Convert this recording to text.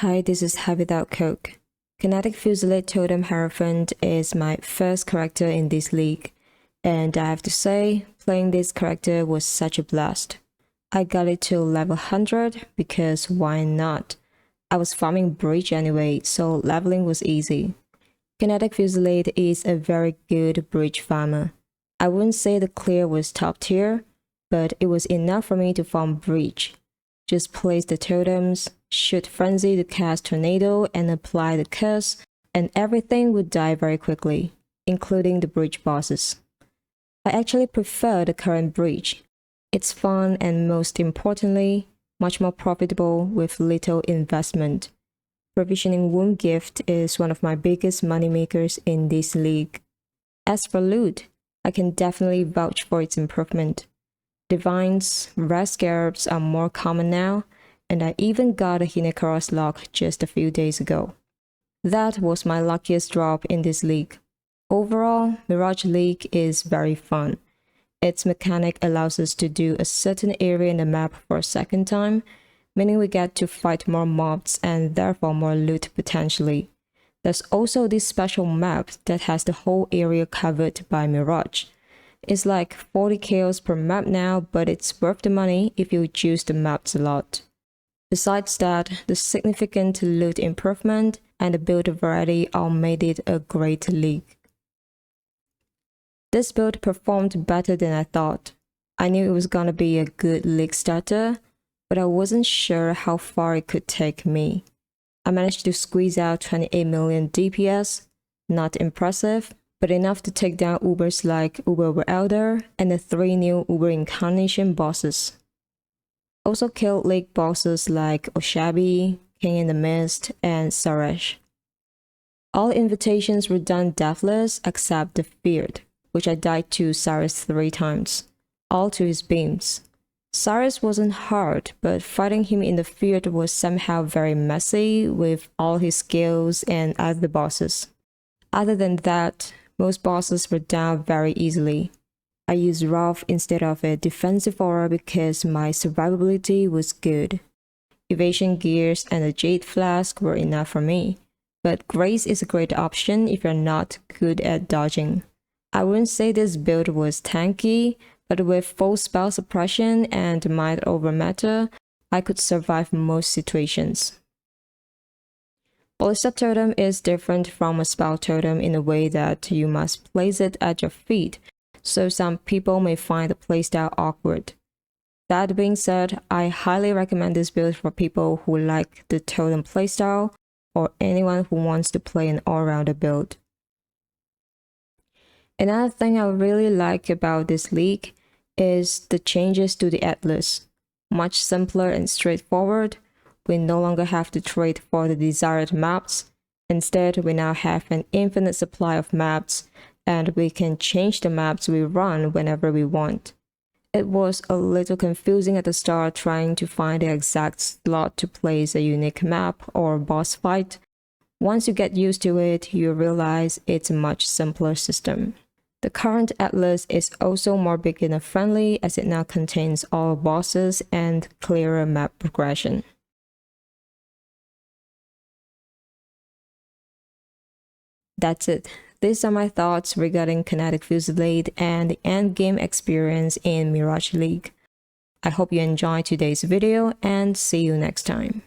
Hi, this is highwithoutcoke. Kinetic Fusillade Totem Hierophant is my first character in this league, and I have to say, playing this character was such a blast. I got it to level 100 because why not? I was farming breach anyway, so leveling was easy. Kinetic Fusillade is a very good breach farmer. I wouldn't say the clear was top tier, but it was enough for me to farm breach. Just place the totems, shoot Frenzy to cast Tornado and apply the curse, and everything would die very quickly, including the breach bosses. I actually prefer the current breach. It's fun and most importantly, much more profitable with little investment. Provisioning Womb Gift is one of my biggest moneymakers in this league. As for loot, I can definitely vouch for its improvement. Divines, rare scarabs are more common now, and I even got a Hinacaros lock just a few days ago. That was my luckiest drop in this league. Overall, Mirage League is very fun. Its mechanic allows us to do a certain area in the map for a second time, meaning we get to fight more mobs and therefore more loot potentially. There's also this special map that has the whole area covered by Mirage. It's like 40 KOs per map now, but it's worth the money if you choose the maps a lot. Besides that, the significant loot improvement and the build variety all made it a great league. This build performed better than I thought. I knew it was gonna be a good league starter, but I wasn't sure how far it could take me. I managed to squeeze out 28 million DPS, not impressive, but enough to take down Ubers like Uber Elder and the 3 new Uber Incarnation bosses. Also killed league bosses like Oshabi, King in the Mist, and Saresh. All invitations were done deathless except the Feared, which I died to Cyrus 3 times, all to his beams. Cyrus wasn't hard, but fighting him in the Feared was somehow very messy with all his skills and other bosses. Other than that, most bosses were down very easily. I used Wrath instead of a defensive aura because my survivability was good. Evasion gears and a Jade Flask were enough for me, but Grace is a great option if you're not good at dodging. I wouldn't say this build was tanky, but with full spell suppression and might over matter, I could survive most situations. Fusillade Totem is different from a spell totem in a way that you must place it at your feet, so some people may find the playstyle awkward. That being said, I highly recommend this build for people who like the totem playstyle or anyone who wants to play an all-rounder build. Another thing I really like about this league is the changes to the Atlas. Much simpler and straightforward. We no longer have to trade for the desired maps. Instead, we now have an infinite supply of maps, and we can change the maps we run whenever we want. It was a little confusing at the start trying to find the exact slot to place a unique map or boss fight. Once you get used to it, you realize it's a much simpler system. The current Atlas is also more beginner friendly as it now contains all bosses and clearer map progression. That's it. These are my thoughts regarding Kinetic Fusillade and the endgame experience in Mirage League. I hope you enjoyed today's video and see you next time.